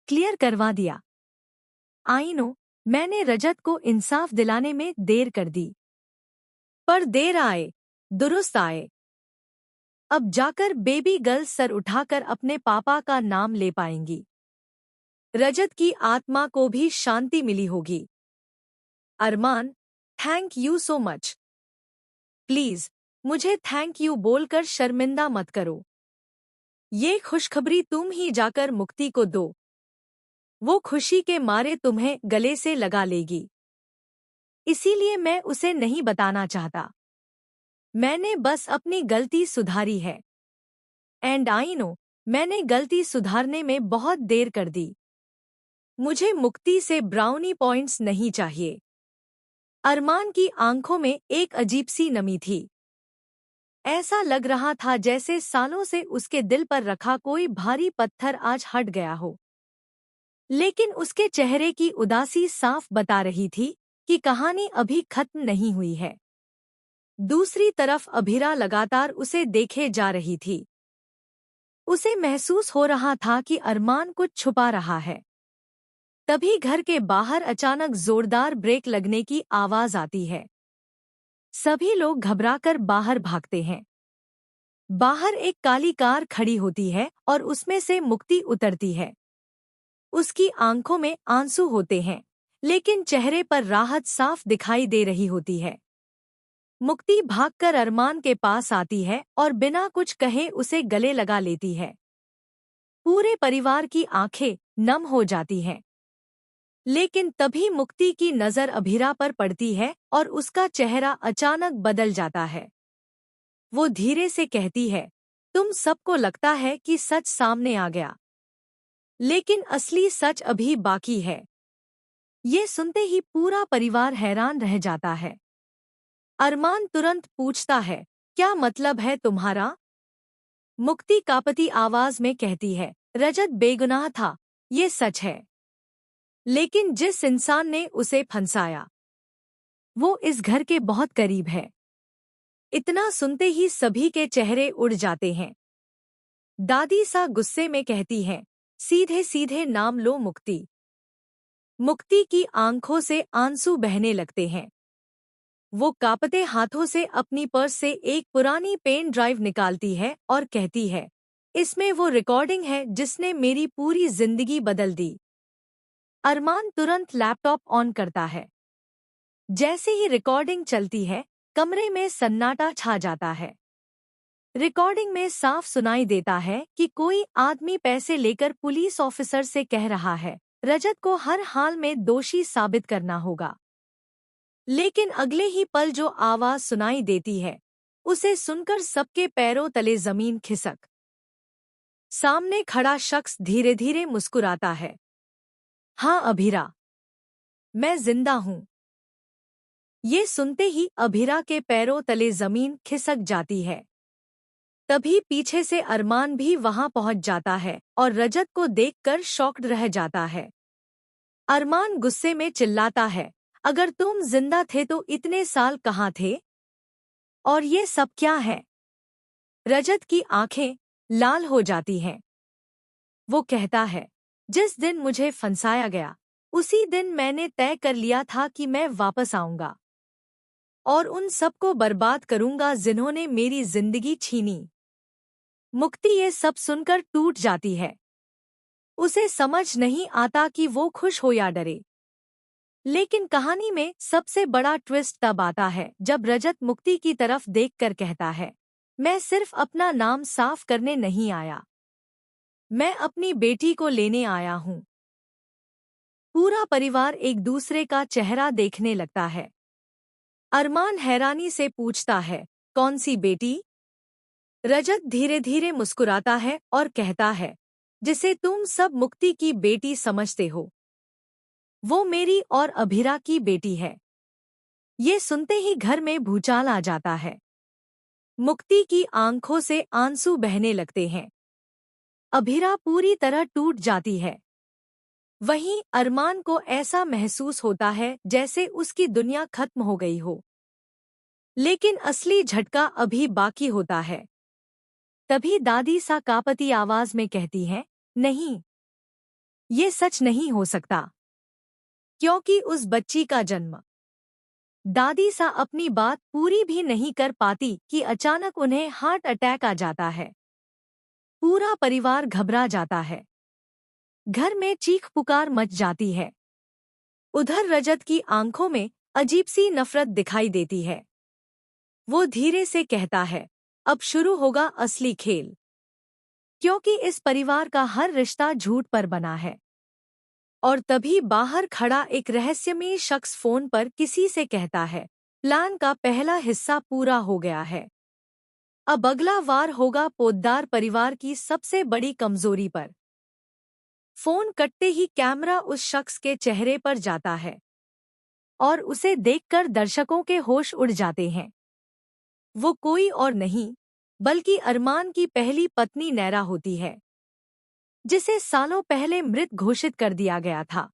Clear करवा दिया। I know, मैंने रजत को इंसाफ दिलाने में देर कर दी, पर देर आए दुरुस्त आए। अब जाकर बेबी गर्ल सर उठाकर अपने पापा का नाम ले पाएंगी। रजत की आत्मा को भी शांति मिली होगी। Armaan, thank you so much. Please मुझे थैंक यू बोलकर शर्मिंदा मत करो। ये खुशखबरी तुम ही जाकर मुक्ति को दो, वो खुशी के मारे तुम्हें गले से लगा लेगी। इसीलिए मैं उसे नहीं बताना चाहता। मैंने बस अपनी गलती सुधारी है। एंड आई नो, मैंने गलती सुधारने में बहुत देर कर दी। मुझे मुक्ति से ब्राउनी पॉइंट्स नहीं चाहिए। अरमान की आंखों में एक अजीब सी नमी थी। ऐसा लग रहा था जैसे सालों से उसके दिल पर रखा कोई भारी पत्थर आज हट गया हो। लेकिन उसके चेहरे की उदासी साफ बता रही थी कि कहानी अभी खत्म नहीं हुई है। दूसरी तरफ अभिरा लगातार उसे देखे जा रही थी। उसे महसूस हो रहा था कि अरमान कुछ छुपा रहा है। तभी घर के बाहर अचानक जोरदार ब्रेक लगने की आवाज आती है। सभी लोग घबराकर बाहर भागते हैं। बाहर एक काली कार खड़ी होती है और उसमें से मुक्ति उतरती है। उसकी आंखों में आंसू होते हैं, लेकिन चेहरे पर राहत साफ दिखाई दे रही होती है। मुक्ति भागकर अरमान के पास आती है और बिना कुछ कहे उसे गले लगा लेती है। पूरे परिवार की आंखें नम हो जाती हैं। लेकिन तभी मुक्ति की नजर अभिरा पर पड़ती है और उसका चेहरा अचानक बदल जाता है। वो धीरे से कहती है, तुम सबको लगता है कि सच सामने आ गया, लेकिन असली सच अभी बाकी है। ये सुनते ही पूरा परिवार हैरान रह जाता है। अरमान तुरंत पूछता है, क्या मतलब है तुम्हारा? मुक्ति कांपती आवाज में कहती है, रजत बेगुनाह था, ये सच है। लेकिन जिस इंसान ने उसे फंसाया, वो इस घर के बहुत करीब है। इतना सुनते ही सभी के चेहरे उड़ जाते हैं। दादी सा गुस्से में कहती हैं, सीधे सीधे नाम लो मुक्ति। मुक्ति की आंखों से आंसू बहने लगते हैं। वो कांपते हाथों से अपनी पर्स से एक पुरानी पेन ड्राइव निकालती है और कहती है, इसमें वो रिकॉर्डिंग है जिसने मेरी पूरी जिंदगी बदल दी। अरमान तुरंत लैपटॉप ऑन करता है। जैसे ही रिकॉर्डिंग चलती है, कमरे में सन्नाटा छा जाता है। रिकॉर्डिंग में साफ सुनाई देता है कि कोई आदमी पैसे लेकर पुलिस ऑफिसर से कह रहा है, रजत को हर हाल में दोषी साबित करना होगा। लेकिन अगले ही पल जो आवाज सुनाई देती है, उसे सुनकर सबके पैरों तले जमीन खिसक। सामने खड़ा शख्स धीरे धीरे मुस्कुराता है। हाँ अभिरा, मैं जिंदा हूँ। ये सुनते ही अभिरा के पैरों तले जमीन खिसक जाती है। तभी पीछे से अरमान भी वहां पहुंच जाता है और रजत को देखकर शॉक्ड रह जाता है। अरमान गुस्से में चिल्लाता है, अगर तुम जिंदा थे तो इतने साल कहाँ थे? और ये सब क्या है? रजत की आंखें लाल हो जाती हैं। वो कहता है, जिस दिन मुझे फंसाया गया, उसी दिन मैंने तय कर लिया था कि मैं वापस आऊंगा और उन सबको बर्बाद करूंगा जिन्होंने मेरी जिंदगी छीनी। मुक्ति ये सब सुनकर टूट जाती है। उसे समझ नहीं आता कि वो खुश हो या डरे। लेकिन कहानी में सबसे बड़ा ट्विस्ट तब आता है जब रजत मुक्ति की तरफ देखकर कहता है, मैं सिर्फ अपना नाम साफ करने नहीं आया, मैं अपनी बेटी को लेने आया हूँ। पूरा परिवार एक दूसरे का चेहरा देखने लगता है। अरमान हैरानी से पूछता है, कौन सी बेटी? रजत धीरे धीरे मुस्कुराता है और कहता है, जिसे तुम सब मुक्ति की बेटी समझते हो, वो मेरी और अभिरा की बेटी है। ये सुनते ही घर में भूचाल आ जाता है। मुक्ति की आंखों से आंसू बहने लगते हैं। अभिरा पूरी तरह टूट जाती है। वहीं अरमान को ऐसा महसूस होता है जैसे उसकी दुनिया खत्म हो गई हो। लेकिन असली झटका अभी बाकी होता है। तभी दादी सा कांपती आवाज में कहती है, नहीं, ये सच नहीं हो सकता, क्योंकि उस बच्ची का जन्म। दादी सा अपनी बात पूरी भी नहीं कर पाती कि अचानक उन्हें हार्ट अटैक आ जाता है। पूरा परिवार घबरा जाता है। घर में चीख पुकार मच जाती है। उधर रजत की आंखों में अजीब सी नफरत दिखाई देती है। वो धीरे से कहता है, अब शुरू होगा असली खेल, क्योंकि इस परिवार का हर रिश्ता झूठ पर बना है। और तभी बाहर खड़ा एक रहस्यमयी शख्स फोन पर किसी से कहता है, प्लान का पहला हिस्सा पूरा हो गया है। अब अगला वार होगा पोद्दार परिवार की सबसे बड़ी कमजोरी पर। फोन कटते ही कैमरा उस शख्स के चेहरे पर जाता है और उसे देखकर दर्शकों के होश उड़ जाते हैं। वो कोई और नहीं, बल्कि अरमान की पहली पत्नी नैरा होती है, जिसे सालों पहले मृत घोषित कर दिया गया था।